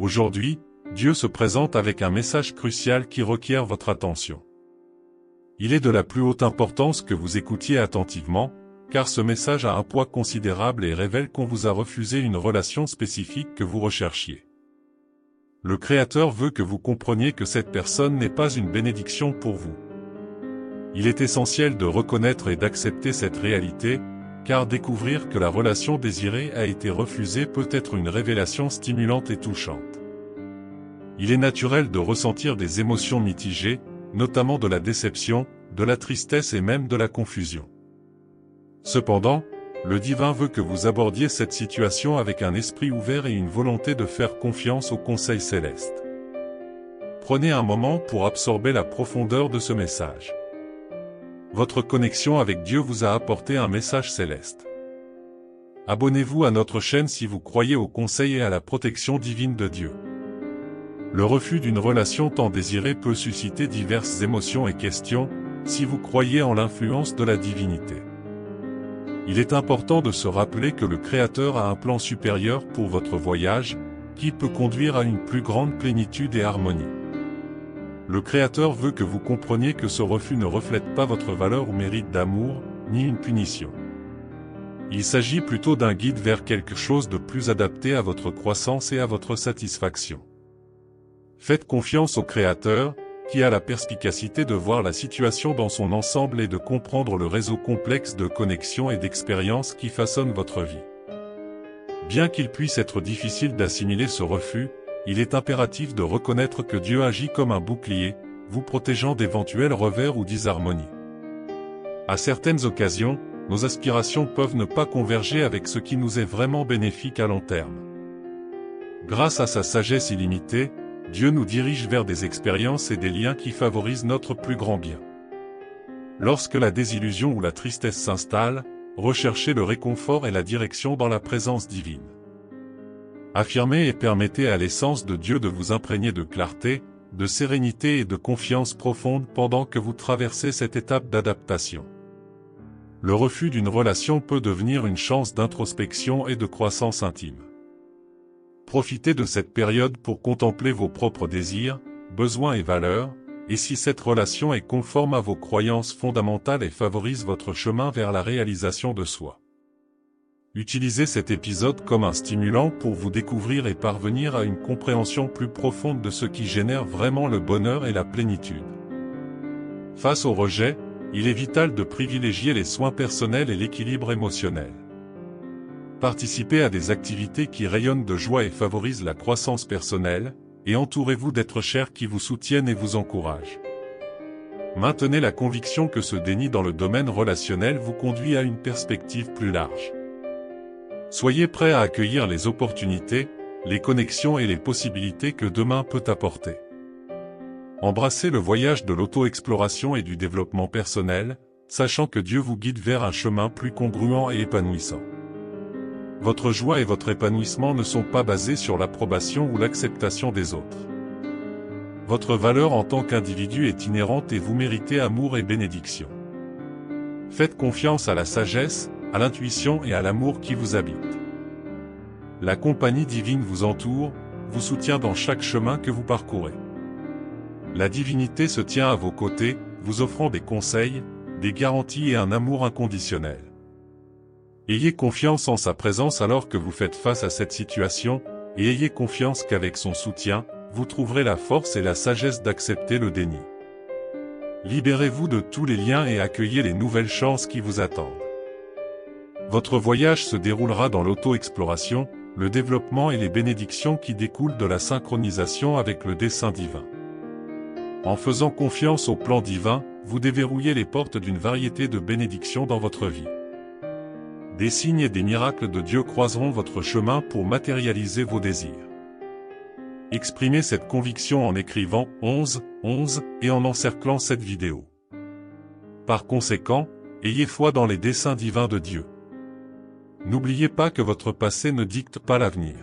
Aujourd'hui, Dieu se présente avec un message crucial qui requiert votre attention. Il est de la plus haute importance que vous écoutiez attentivement, car ce message a un poids considérable et révèle qu'on vous a refusé une relation spécifique que vous recherchiez. Le Créateur veut que vous compreniez que cette personne n'est pas une bénédiction pour vous. Il est essentiel de reconnaître et d'accepter cette réalité, car découvrir que la relation désirée a été refusée peut être une révélation stimulante et touchante. Il est naturel de ressentir des émotions mitigées, notamment de la déception, de la tristesse et même de la confusion. Cependant, le divin veut que vous abordiez cette situation avec un esprit ouvert et une volonté de faire confiance au conseil céleste. Prenez un moment pour absorber la profondeur de ce message. Votre connexion avec Dieu vous a apporté un message céleste. Abonnez-vous à notre chaîne si vous croyez au conseil et à la protection divine de Dieu. Le refus d'une relation tant désirée peut susciter diverses émotions et questions, si vous croyez en l'influence de la divinité. Il est important de se rappeler que le Créateur a un plan supérieur pour votre voyage, qui peut conduire à une plus grande plénitude et harmonie. Le Créateur veut que vous compreniez que ce refus ne reflète pas votre valeur ou mérite d'amour, ni une punition. Il s'agit plutôt d'un guide vers quelque chose de plus adapté à votre croissance et à votre satisfaction. Faites confiance au Créateur, qui a la perspicacité de voir la situation dans son ensemble et de comprendre le réseau complexe de connexions et d'expériences qui façonnent votre vie. Bien qu'il puisse être difficile d'assimiler ce refus, il est impératif de reconnaître que Dieu agit comme un bouclier, vous protégeant d'éventuels revers ou disharmonies. À certaines occasions, nos aspirations peuvent ne pas converger avec ce qui nous est vraiment bénéfique à long terme. Grâce à sa sagesse illimitée, Dieu nous dirige vers des expériences et des liens qui favorisent notre plus grand bien. Lorsque la désillusion ou la tristesse s'installe, recherchez le réconfort et la direction dans la présence divine. Affirmez et permettez à l'essence de Dieu de vous imprégner de clarté, de sérénité et de confiance profonde pendant que vous traversez cette étape d'adaptation. Le refus d'une relation peut devenir une chance d'introspection et de croissance intime. Profitez de cette période pour contempler vos propres désirs, besoins et valeurs, et si cette relation est conforme à vos croyances fondamentales et favorise votre chemin vers la réalisation de soi. Utilisez cet épisode comme un stimulant pour vous découvrir et parvenir à une compréhension plus profonde de ce qui génère vraiment le bonheur et la plénitude. Face au rejet, il est vital de privilégier les soins personnels et l'équilibre émotionnel. Participez à des activités qui rayonnent de joie et favorisent la croissance personnelle, et entourez-vous d'êtres chers qui vous soutiennent et vous encouragent. Maintenez la conviction que ce déni dans le domaine relationnel vous conduit à une perspective plus large. Soyez prêts à accueillir les opportunités, les connexions et les possibilités que demain peut apporter. Embrassez le voyage de l'auto-exploration et du développement personnel, sachant que Dieu vous guide vers un chemin plus congruent et épanouissant. Votre joie et votre épanouissement ne sont pas basés sur l'approbation ou l'acceptation des autres. Votre valeur en tant qu'individu est inhérente et vous méritez amour et bénédiction. Faites confiance à la sagesse, à l'intuition et à l'amour qui vous habite. La compagnie divine vous entoure, vous soutient dans chaque chemin que vous parcourez. La divinité se tient à vos côtés, vous offrant des conseils, des garanties et un amour inconditionnel. Ayez confiance en sa présence alors que vous faites face à cette situation, et ayez confiance qu'avec son soutien, vous trouverez la force et la sagesse d'accepter le déni. Libérez-vous de tous les liens et accueillez les nouvelles chances qui vous attendent. Votre voyage se déroulera dans l'auto-exploration, le développement et les bénédictions qui découlent de la synchronisation avec le dessein divin. En faisant confiance au plan divin, vous déverrouillez les portes d'une variété de bénédictions dans votre vie. Des signes et des miracles de Dieu croiseront votre chemin pour matérialiser vos désirs. Exprimez cette conviction en écrivant 11 et en encerclant cette vidéo. Par conséquent, ayez foi dans les desseins divins de Dieu. N'oubliez pas que votre passé ne dicte pas l'avenir.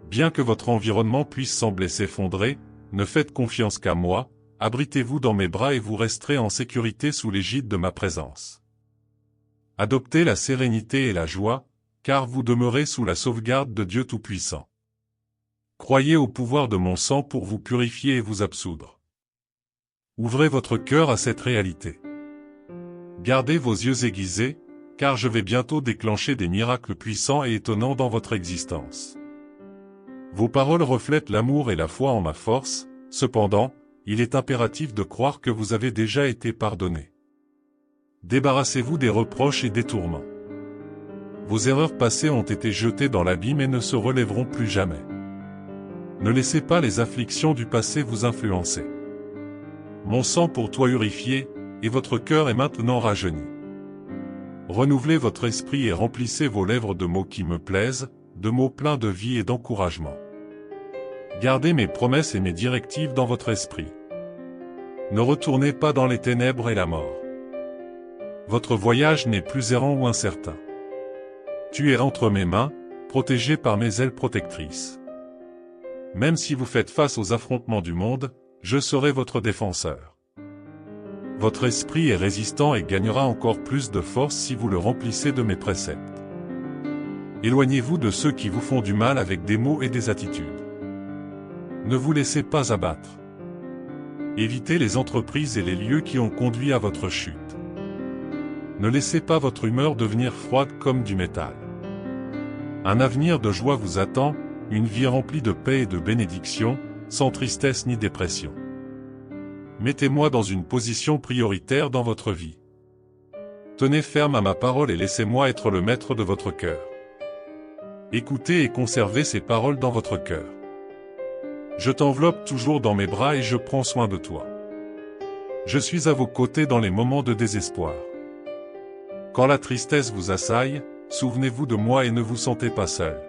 Bien que votre environnement puisse sembler s'effondrer, ne faites confiance qu'à moi, abritez-vous dans mes bras et vous resterez en sécurité sous l'égide de ma présence. Adoptez la sérénité et la joie, car vous demeurez sous la sauvegarde de Dieu Tout-Puissant. Croyez au pouvoir de mon sang pour vous purifier et vous absoudre. Ouvrez votre cœur à cette réalité. Gardez vos yeux aiguisés, car je vais bientôt déclencher des miracles puissants et étonnants dans votre existence. Vos paroles reflètent l'amour et la foi en ma force, cependant, il est impératif de croire que vous avez déjà été pardonné. Débarrassez-vous des reproches et des tourments. Vos erreurs passées ont été jetées dans l'abîme et ne se relèveront plus jamais. Ne laissez pas les afflictions du passé vous influencer. Mon sang pour toi purifié, et votre cœur est maintenant rajeuni. Renouvelez votre esprit et remplissez vos lèvres de mots qui me plaisent, de mots pleins de vie et d'encouragement. Gardez mes promesses et mes directives dans votre esprit. Ne retournez pas dans les ténèbres et la mort. Votre voyage n'est plus errant ou incertain. Tu es entre mes mains, protégé par mes ailes protectrices. Même si vous faites face aux affrontements du monde, je serai votre défenseur. Votre esprit est résistant et gagnera encore plus de force si vous le remplissez de mes préceptes. Éloignez-vous de ceux qui vous font du mal avec des mots et des attitudes. Ne vous laissez pas abattre. Évitez les entreprises et les lieux qui ont conduit à votre chute. Ne laissez pas votre humeur devenir froide comme du métal. Un avenir de joie vous attend, une vie remplie de paix et de bénédiction, sans tristesse ni dépression. Mettez-moi dans une position prioritaire dans votre vie. Tenez ferme à ma parole et laissez-moi être le maître de votre cœur. Écoutez et conservez ces paroles dans votre cœur. Je t'enveloppe toujours dans mes bras et je prends soin de toi. Je suis à vos côtés dans les moments de désespoir. Quand la tristesse vous assaille, souvenez-vous de moi et ne vous sentez pas seul.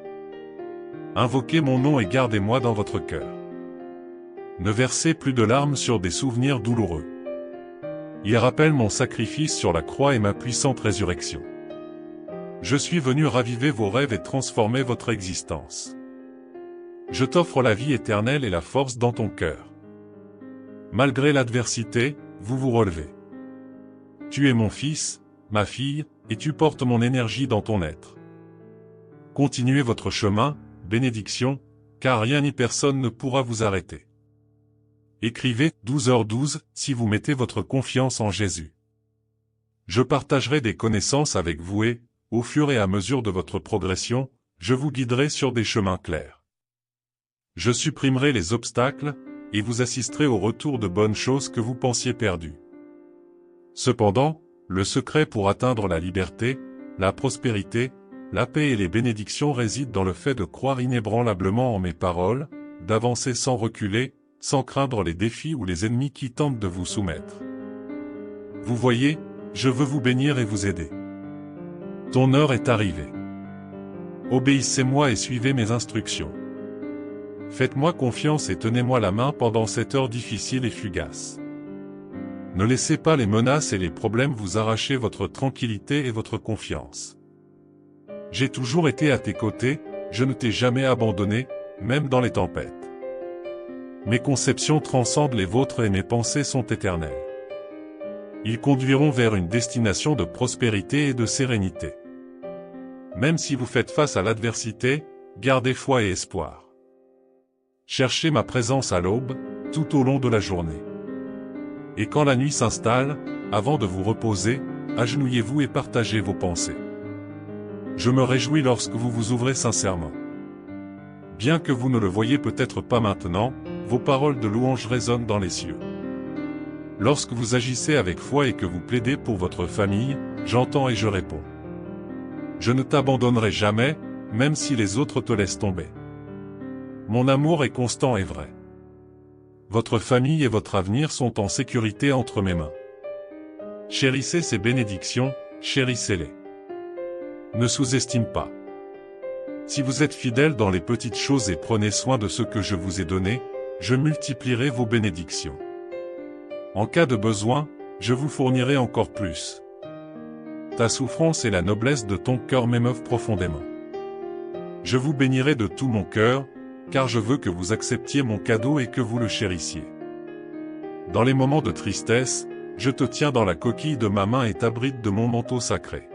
Invoquez mon nom et gardez-moi dans votre cœur. Ne versez plus de larmes sur des souvenirs douloureux. Ils rappellent mon sacrifice sur la croix et ma puissante résurrection. Je suis venu raviver vos rêves et transformer votre existence. Je t'offre la vie éternelle et la force dans ton cœur. Malgré l'adversité, vous vous relevez. Tu es mon fils, ma fille, et tu portes mon énergie dans ton être. Continuez votre chemin, bénédiction, car rien ni personne ne pourra vous arrêter. Écrivez 12h12 si vous mettez votre confiance en Jésus. Je partagerai des connaissances avec vous et, au fur et à mesure de votre progression, je vous guiderai sur des chemins clairs. Je supprimerai les obstacles, et vous assisterai au retour de bonnes choses que vous pensiez perdues. Cependant, le secret pour atteindre la liberté, la prospérité, la paix et les bénédictions réside dans le fait de croire inébranlablement en mes paroles, d'avancer sans reculer, sans craindre les défis ou les ennemis qui tentent de vous soumettre. Vous voyez, je veux vous bénir et vous aider. Ton heure est arrivée. Obéissez-moi et suivez mes instructions. Faites-moi confiance et tenez-moi la main pendant cette heure difficile et fugace. Ne laissez pas les menaces et les problèmes vous arracher votre tranquillité et votre confiance. J'ai toujours été à tes côtés, je ne t'ai jamais abandonné, même dans les tempêtes. Mes conceptions transcendent les vôtres et mes pensées sont éternelles. Ils conduiront vers une destination de prospérité et de sérénité. Même si vous faites face à l'adversité, gardez foi et espoir. Cherchez ma présence à l'aube, tout au long de la journée. Et quand la nuit s'installe, avant de vous reposer, agenouillez-vous et partagez vos pensées. Je me réjouis lorsque vous vous ouvrez sincèrement. Bien que vous ne le voyez peut-être pas maintenant, vos paroles de louange résonnent dans les cieux. Lorsque vous agissez avec foi et que vous plaidez pour votre famille, j'entends et je réponds. Je ne t'abandonnerai jamais, même si les autres te laissent tomber. Mon amour est constant et vrai. Votre famille et votre avenir sont en sécurité entre mes mains. Chérissez ces bénédictions, chérissez-les. Ne sous-estime pas. Si vous êtes fidèle dans les petites choses et prenez soin de ce que je vous ai donné, je multiplierai vos bénédictions. En cas de besoin, je vous fournirai encore plus. Ta souffrance et la noblesse de ton cœur m'émeuvent profondément. Je vous bénirai de tout mon cœur, car je veux que vous acceptiez mon cadeau et que vous le chérissiez. Dans les moments de tristesse, je te tiens dans la coquille de ma main et t'abrite de mon manteau sacré.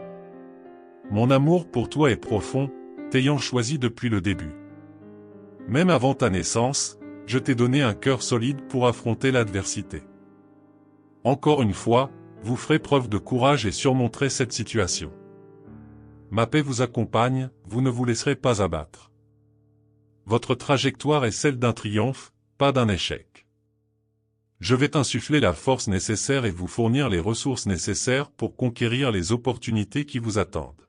Mon amour pour toi est profond, t'ayant choisi depuis le début. Même avant ta naissance, je t'ai donné un cœur solide pour affronter l'adversité. Encore une fois, vous ferez preuve de courage et surmonterez cette situation. Ma paix vous accompagne, vous ne vous laisserez pas abattre. Votre trajectoire est celle d'un triomphe, pas d'un échec. Je vais t'insuffler la force nécessaire et vous fournir les ressources nécessaires pour conquérir les opportunités qui vous attendent.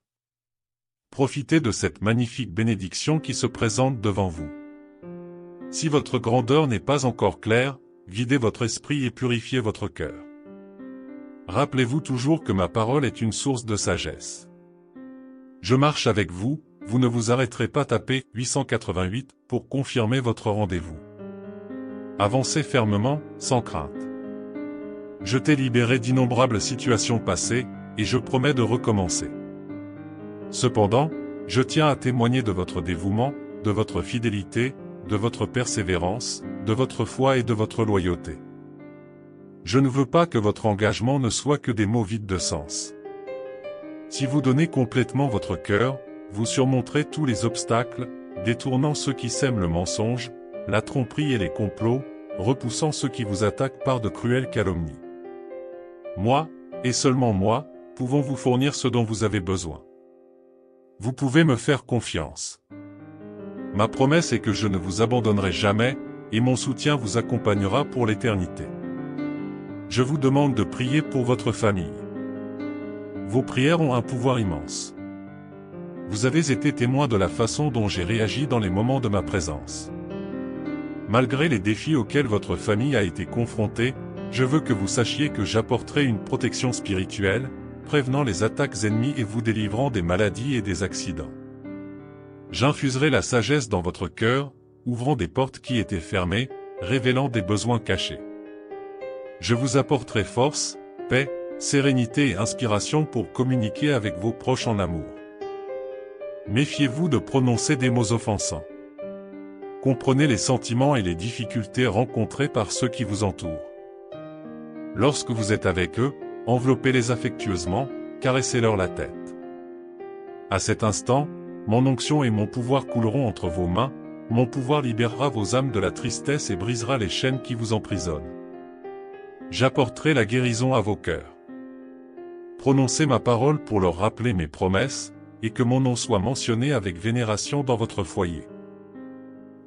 Profitez de cette magnifique bénédiction qui se présente devant vous. Si votre grandeur n'est pas encore claire, videz votre esprit et purifiez votre cœur. Rappelez-vous toujours que ma parole est une source de sagesse. Je marche avec vous, vous ne vous arrêterez pas. Tapez 888 pour confirmer votre rendez-vous. Avancez fermement, sans crainte. Je t'ai libéré d'innombrables situations passées, et je promets de recommencer. Cependant, je tiens à témoigner de votre dévouement, de votre fidélité, de votre persévérance, de votre foi et de votre loyauté. Je ne veux pas que votre engagement ne soit que des mots vides de sens. Si vous donnez complètement votre cœur, vous surmonterez tous les obstacles, détournant ceux qui sèment le mensonge, la tromperie et les complots, repoussant ceux qui vous attaquent par de cruelles calomnies. Moi, et seulement moi, pouvons vous fournir ce dont vous avez besoin. Vous pouvez me faire confiance. Ma promesse est que je ne vous abandonnerai jamais, et mon soutien vous accompagnera pour l'éternité. Je vous demande de prier pour votre famille. Vos prières ont un pouvoir immense. Vous avez été témoin de la façon dont j'ai réagi dans les moments de ma présence. Malgré les défis auxquels votre famille a été confrontée, je veux que vous sachiez que j'apporterai une protection spirituelle, prévenant les attaques ennemies et vous délivrant des maladies et des accidents. J'infuserai la sagesse dans votre cœur, ouvrant des portes qui étaient fermées, révélant des besoins cachés. Je vous apporterai force, paix, sérénité et inspiration pour communiquer avec vos proches en amour. Méfiez-vous de prononcer des mots offensants. Comprenez les sentiments et les difficultés rencontrées par ceux qui vous entourent. Lorsque vous êtes avec eux, enveloppez-les affectueusement, caressez-leur la tête. À cet instant, mon onction et mon pouvoir couleront entre vos mains, mon pouvoir libérera vos âmes de la tristesse et brisera les chaînes qui vous emprisonnent. J'apporterai la guérison à vos cœurs. Prononcez ma parole pour leur rappeler mes promesses, et que mon nom soit mentionné avec vénération dans votre foyer.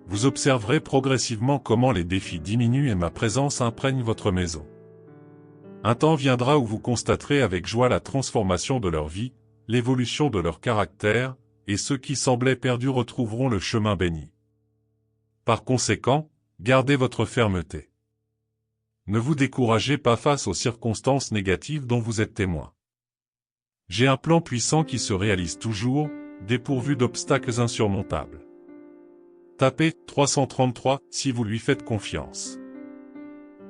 Vous observerez progressivement comment les défis diminuent et ma présence imprègne votre maison. Un temps viendra où vous constaterez avec joie la transformation de leur vie, l'évolution de leur caractère, et ceux qui semblaient perdus retrouveront le chemin béni. Par conséquent, gardez votre fermeté. Ne vous découragez pas face aux circonstances négatives dont vous êtes témoin. J'ai un plan puissant qui se réalise toujours, dépourvu d'obstacles insurmontables. Tapez 333 si vous lui faites confiance.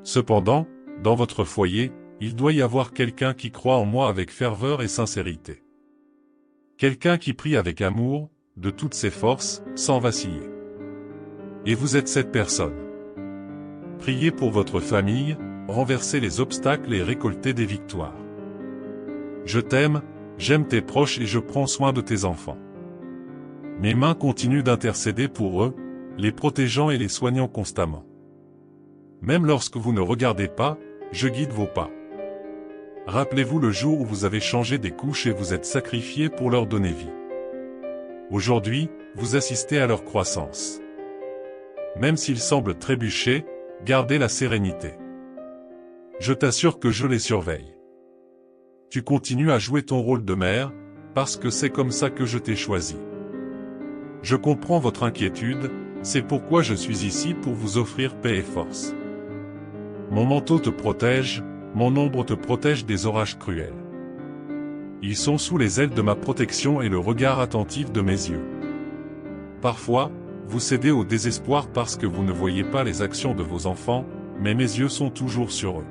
Cependant, dans votre foyer, il doit y avoir quelqu'un qui croit en moi avec ferveur et sincérité. Quelqu'un qui prie avec amour, de toutes ses forces, sans vaciller. Et vous êtes cette personne. Priez pour votre famille, renversez les obstacles et récoltez des victoires. Je t'aime, j'aime tes proches et je prends soin de tes enfants. Mes mains continuent d'intercéder pour eux, les protégeant et les soignant constamment. Même lorsque vous ne regardez pas, je guide vos pas. Rappelez-vous le jour où vous avez changé des couches et vous êtes sacrifié pour leur donner vie. Aujourd'hui, vous assistez à leur croissance. Même s'ils semblent trébucher, gardez la sérénité. Je t'assure que je les surveille. Tu continues à jouer ton rôle de mère, parce que c'est comme ça que je t'ai choisi. Je comprends votre inquiétude, c'est pourquoi je suis ici pour vous offrir paix et force. Mon manteau te protège, mon ombre te protège des orages cruels. Ils sont sous les ailes de ma protection et le regard attentif de mes yeux. Parfois, vous cédez au désespoir parce que vous ne voyez pas les actions de vos enfants, mais mes yeux sont toujours sur eux.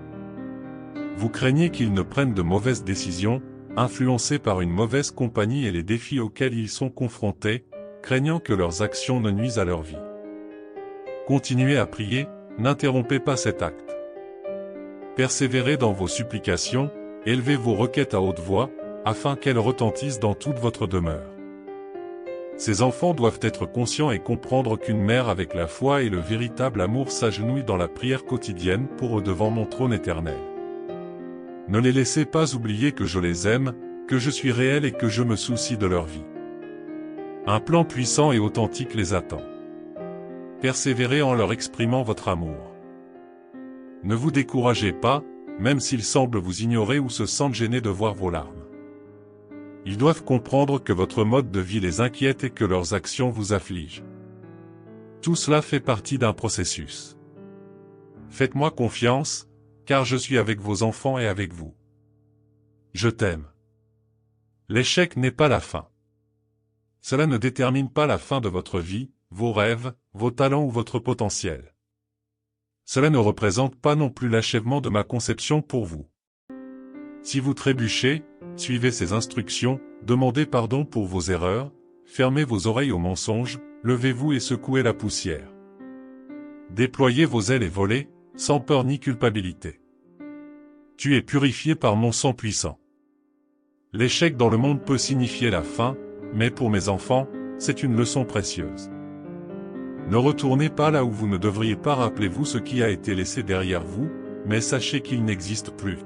Vous craignez qu'ils ne prennent de mauvaises décisions, influencés par une mauvaise compagnie et les défis auxquels ils sont confrontés, craignant que leurs actions ne nuisent à leur vie. Continuez à prier, n'interrompez pas cet acte. Persévérez dans vos supplications, élevez vos requêtes à haute voix, afin qu'elles retentissent dans toute votre demeure. Ces enfants doivent être conscients et comprendre qu'une mère avec la foi et le véritable amour s'agenouille dans la prière quotidienne pour eux devant mon trône éternel. Ne les laissez pas oublier que je les aime, que je suis réel et que je me soucie de leur vie. Un plan puissant et authentique les attend. Persévérez en leur exprimant votre amour. Ne vous découragez pas, même s'ils semblent vous ignorer ou se sentent gênés de voir vos larmes. Ils doivent comprendre que votre mode de vie les inquiète et que leurs actions vous affligent. Tout cela fait partie d'un processus. Faites-moi confiance, car je suis avec vos enfants et avec vous. Je t'aime. L'échec n'est pas la fin. Cela ne détermine pas la fin de votre vie, vos rêves, vos talents ou votre potentiel. Cela ne représente pas non plus l'achèvement de ma conception pour vous. Si vous trébuchez, suivez ces instructions, demandez pardon pour vos erreurs, fermez vos oreilles aux mensonges, levez-vous et secouez la poussière. Déployez vos ailes et volez, sans peur ni culpabilité. Tu es purifié par mon sang puissant. L'échec dans le monde peut signifier la fin, mais pour mes enfants, c'est une leçon précieuse. Ne retournez pas là où vous ne devriez pas, rappelez-vous ce qui a été laissé derrière vous, mais sachez qu'il n'existe plus.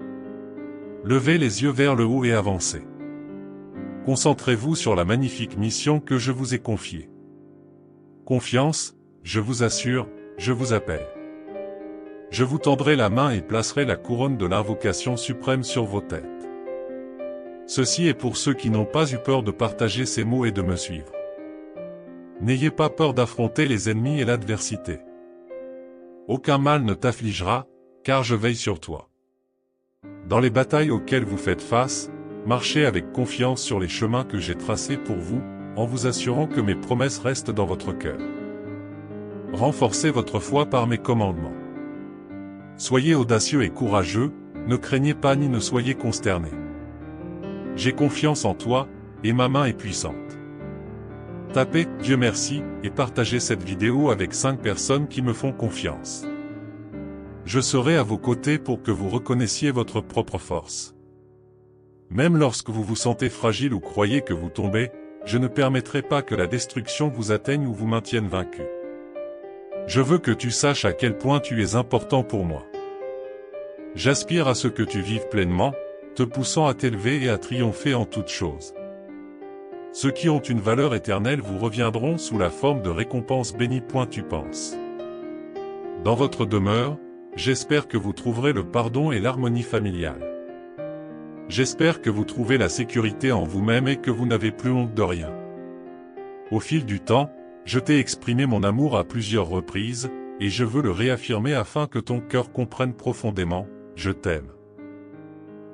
Levez les yeux vers le haut et avancez. Concentrez-vous sur la magnifique mission que je vous ai confiée. Confiance, je vous assure, je vous appelle. Je vous tendrai la main et placerai la couronne de l'invocation suprême sur vos têtes. Ceci est pour ceux qui n'ont pas eu peur de partager ces mots et de me suivre. N'ayez pas peur d'affronter les ennemis et l'adversité. Aucun mal ne t'affligera, car je veille sur toi. Dans les batailles auxquelles vous faites face, marchez avec confiance sur les chemins que j'ai tracés pour vous, en vous assurant que mes promesses restent dans votre cœur. Renforcez votre foi par mes commandements. Soyez audacieux et courageux, ne craignez pas ni ne soyez consternés. J'ai confiance en toi, et ma main est puissante. Tapez « Dieu merci » et partagez cette vidéo avec 5 personnes qui me font confiance. Je serai à vos côtés pour que vous reconnaissiez votre propre force. Même lorsque vous vous sentez fragile ou croyez que vous tombez, je ne permettrai pas que la destruction vous atteigne ou vous maintienne vaincu. Je veux que tu saches à quel point tu es important pour moi. J'aspire à ce que tu vives pleinement, te poussant à t'élever et à triompher en toutes choses. Ceux qui ont une valeur éternelle vous reviendront sous la forme de récompenses bénies. Tu penses. Dans votre demeure, j'espère que vous trouverez le pardon et l'harmonie familiale. J'espère que vous trouvez la sécurité en vous-même et que vous n'avez plus honte de rien. Au fil du temps, je t'ai exprimé mon amour à plusieurs reprises, et je veux le réaffirmer afin que ton cœur comprenne profondément, je t'aime.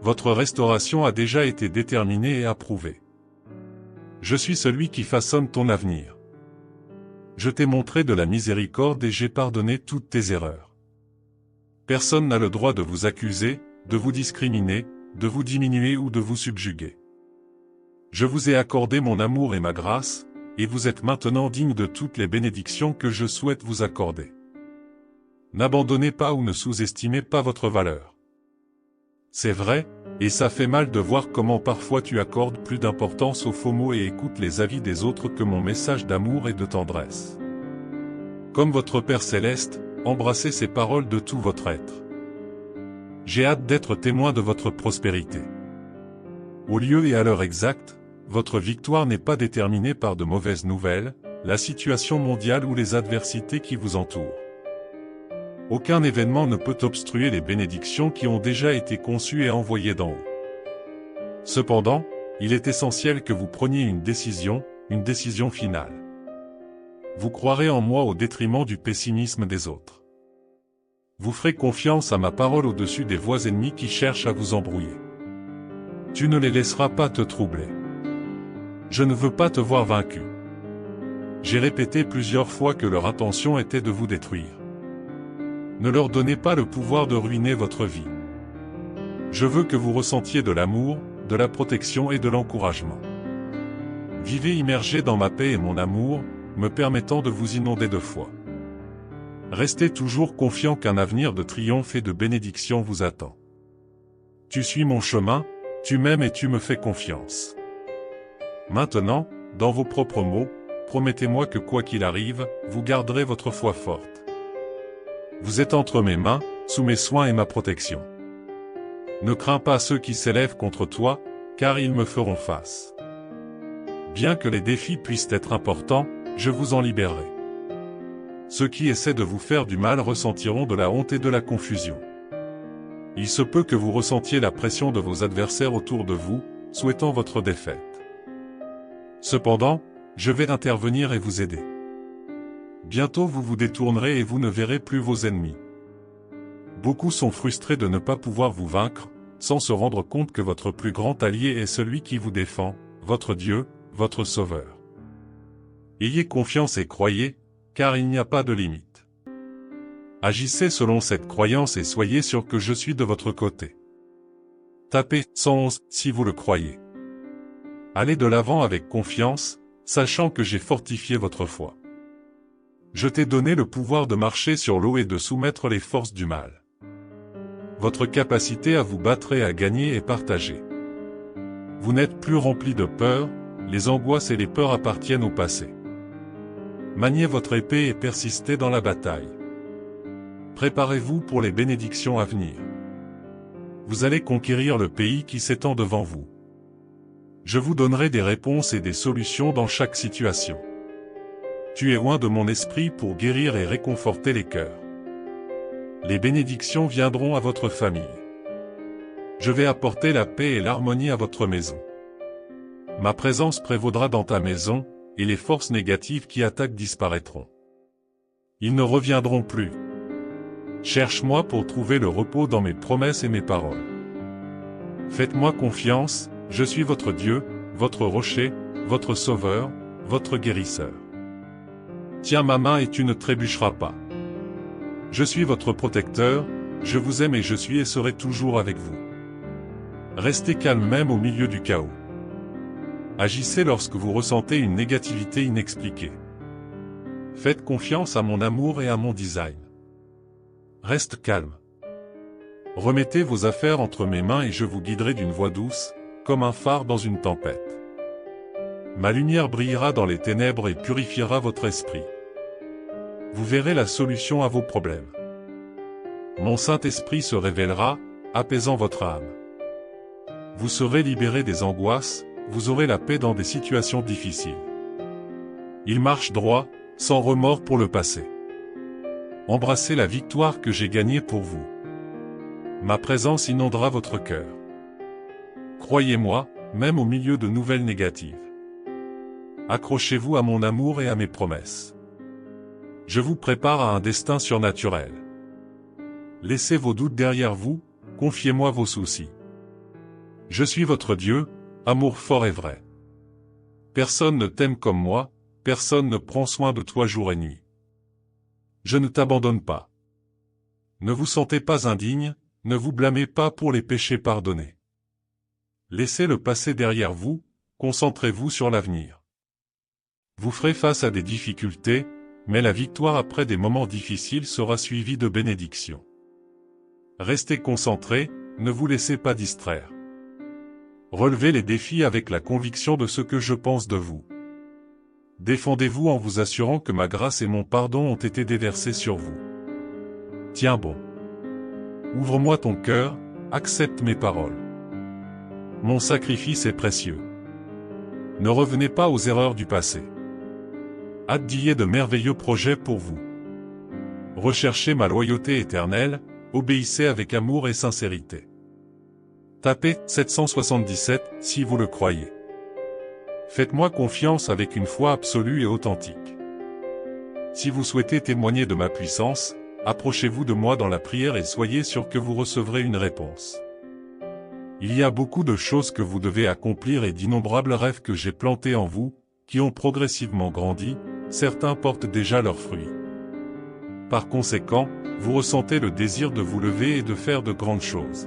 Votre restauration a déjà été déterminée et approuvée. Je suis celui qui façonne ton avenir. Je t'ai montré de la miséricorde et j'ai pardonné toutes tes erreurs. Personne n'a le droit de vous accuser, de vous discriminer, de vous diminuer ou de vous subjuguer. Je vous ai accordé mon amour et ma grâce, et vous êtes maintenant digne de toutes les bénédictions que je souhaite vous accorder. N'abandonnez pas ou ne sous-estimez pas votre valeur. C'est vrai, et ça fait mal de voir comment parfois tu accordes plus d'importance aux faux mots et écoutes les avis des autres que mon message d'amour et de tendresse. Comme votre Père Céleste, embrassez ces paroles de tout votre être. J'ai hâte d'être témoin de votre prospérité. Au lieu et à l'heure exacte, votre victoire n'est pas déterminée par de mauvaises nouvelles, la situation mondiale ou les adversités qui vous entourent. Aucun événement ne peut obstruer les bénédictions qui ont déjà été conçues et envoyées d'en haut. Cependant, il est essentiel que vous preniez une décision finale. Vous croirez en moi au détriment du pessimisme des autres. Vous ferez confiance à ma parole au-dessus des voix ennemies qui cherchent à vous embrouiller. Tu ne les laisseras pas te troubler. Je ne veux pas te voir vaincu. J'ai répété plusieurs fois que leur intention était de vous détruire. Ne leur donnez pas le pouvoir de ruiner votre vie. Je veux que vous ressentiez de l'amour, de la protection et de l'encouragement. Vivez immergé dans ma paix et mon amour, me permettant de vous inonder de foi. Restez toujours confiant qu'un avenir de triomphe et de bénédiction vous attend. Tu suis mon chemin, tu m'aimes et tu me fais confiance. Maintenant, dans vos propres mots, promettez-moi que quoi qu'il arrive, vous garderez votre foi forte. Vous êtes entre mes mains, sous mes soins et ma protection. Ne crains pas ceux qui s'élèvent contre toi, car ils me feront face. Bien que les défis puissent être importants, je vous en libérerai. Ceux qui essaient de vous faire du mal ressentiront de la honte et de la confusion. Il se peut que vous ressentiez la pression de vos adversaires autour de vous, souhaitant votre défaite. Cependant, je vais intervenir et vous aider. Bientôt vous vous détournerez et vous ne verrez plus vos ennemis. Beaucoup sont frustrés de ne pas pouvoir vous vaincre, sans se rendre compte que votre plus grand allié est celui qui vous défend, votre Dieu, votre Sauveur. Ayez confiance et croyez, car il n'y a pas de limite. Agissez selon cette croyance et soyez sûr que je suis de votre côté. Tapez 111 si vous le croyez. Allez de l'avant avec confiance, sachant que j'ai fortifié votre foi. Je t'ai donné le pouvoir de marcher sur l'eau et de soumettre les forces du mal. Votre capacité à vous battre et à gagner est partagée. Vous n'êtes plus rempli de peur, les angoisses et les peurs appartiennent au passé. Maniez votre épée et persistez dans la bataille. Préparez-vous pour les bénédictions à venir. Vous allez conquérir le pays qui s'étend devant vous. Je vous donnerai des réponses et des solutions dans chaque situation. Tu es loin de mon esprit pour guérir et réconforter les cœurs. Les bénédictions viendront à votre famille. Je vais apporter la paix et l'harmonie à votre maison. Ma présence prévaudra dans ta maison, et les forces négatives qui attaquent disparaîtront. Ils ne reviendront plus. Cherche-moi pour trouver le repos dans mes promesses et mes paroles. Faites-moi confiance, je suis votre Dieu, votre rocher, votre sauveur, votre guérisseur. Tiens ma main et tu ne trébucheras pas. Je suis votre protecteur, je vous aime et je suis et serai toujours avec vous. Restez calme même au milieu du chaos. Agissez lorsque vous ressentez une négativité inexpliquée. Faites confiance à mon amour et à mon design. Reste calme. Remettez vos affaires entre mes mains et je vous guiderai d'une voix douce, comme un phare dans une tempête. Ma lumière brillera dans les ténèbres et purifiera votre esprit. Vous verrez la solution à vos problèmes. Mon Saint-Esprit se révélera, apaisant votre âme. Vous serez libérés des angoisses, vous aurez la paix dans des situations difficiles. Il marche droit, sans remords pour le passé. Embrassez la victoire que j'ai gagnée pour vous. Ma présence inondera votre cœur. Croyez-moi, même au milieu de nouvelles négatives. Accrochez-vous à mon amour et à mes promesses. Je vous prépare à un destin surnaturel. Laissez vos doutes derrière vous, confiez-moi vos soucis. Je suis votre Dieu, amour fort et vrai. Personne ne t'aime comme moi, personne ne prend soin de toi jour et nuit. Je ne t'abandonne pas. Ne vous sentez pas indigne, ne vous blâmez pas pour les péchés pardonnés. Laissez le passé derrière vous, concentrez-vous sur l'avenir. Vous ferez face à des difficultés, mais la victoire après des moments difficiles sera suivie de bénédictions. Restez concentrés, ne vous laissez pas distraire. Relevez les défis avec la conviction de ce que je pense de vous. Défendez-vous en vous assurant que ma grâce et mon pardon ont été déversés sur vous. Tiens bon. Ouvre-moi ton cœur, accepte mes paroles. Mon sacrifice est précieux. Ne revenez pas aux erreurs du passé. Hâte d'y ait de merveilleux projets pour vous. Recherchez ma loyauté éternelle, obéissez avec amour et sincérité. Tapez 777 si vous le croyez. Faites-moi confiance avec une foi absolue et authentique. Si vous souhaitez témoigner de ma puissance, approchez-vous de moi dans la prière et soyez sûr que vous recevrez une réponse. Il y a beaucoup de choses que vous devez accomplir et d'innombrables rêves que j'ai plantés en vous, qui ont progressivement grandi, certains portent déjà leurs fruits. Par conséquent, vous ressentez le désir de vous lever et de faire de grandes choses.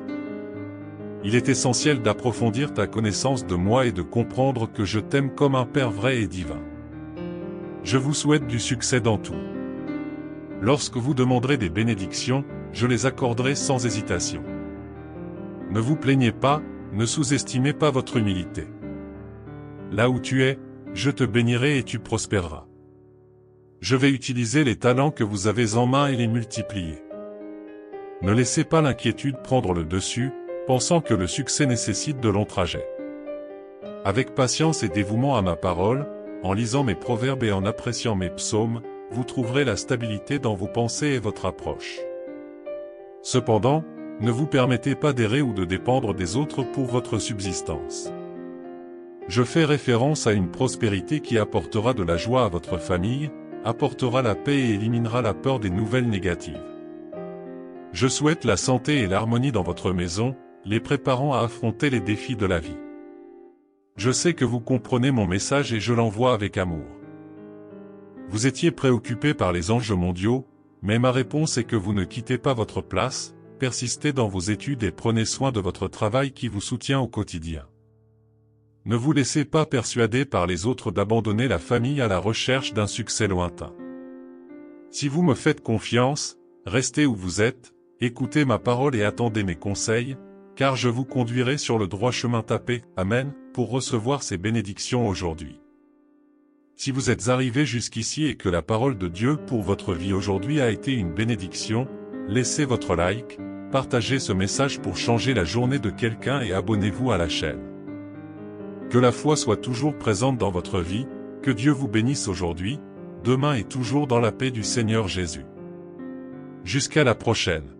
Il est essentiel d'approfondir ta connaissance de moi et de comprendre que je t'aime comme un Père vrai et divin. Je vous souhaite du succès dans tout. Lorsque vous demanderez des bénédictions, je les accorderai sans hésitation. Ne vous plaignez pas, ne sous-estimez pas votre humilité. Là où tu es, Je te bénirai et tu prospéreras. Je vais utiliser les talents que vous avez en main et les multiplier. Ne laissez pas l'inquiétude prendre le dessus, pensant que le succès nécessite de longs trajets. Avec patience et dévouement à ma parole, en lisant mes proverbes et en appréciant mes psaumes, vous trouverez la stabilité dans vos pensées et votre approche. Cependant, ne vous permettez pas d'errer ou de dépendre des autres pour votre subsistance. Je fais référence à une prospérité qui apportera de la joie à votre famille, apportera la paix et éliminera la peur des nouvelles négatives. Je souhaite la santé et l'harmonie dans votre maison, les préparant à affronter les défis de la vie. Je sais que vous comprenez mon message et je l'envoie avec amour. Vous étiez préoccupé par les enjeux mondiaux, mais ma réponse est que vous ne quittez pas votre place, persistez dans vos études et prenez soin de votre travail qui vous soutient au quotidien. Ne vous laissez pas persuader par les autres d'abandonner la famille à la recherche d'un succès lointain. Si vous me faites confiance, restez où vous êtes, écoutez ma parole et attendez mes conseils, car je vous conduirai sur le droit chemin tapé, Amen, pour recevoir ces bénédictions aujourd'hui. Si vous êtes arrivé jusqu'ici et que la parole de Dieu pour votre vie aujourd'hui a été une bénédiction, laissez votre like, partagez ce message pour changer la journée de quelqu'un et abonnez-vous à la chaîne. Que la foi soit toujours présente dans votre vie, que Dieu vous bénisse aujourd'hui, demain et toujours dans la paix du Seigneur Jésus. Jusqu'à la prochaine.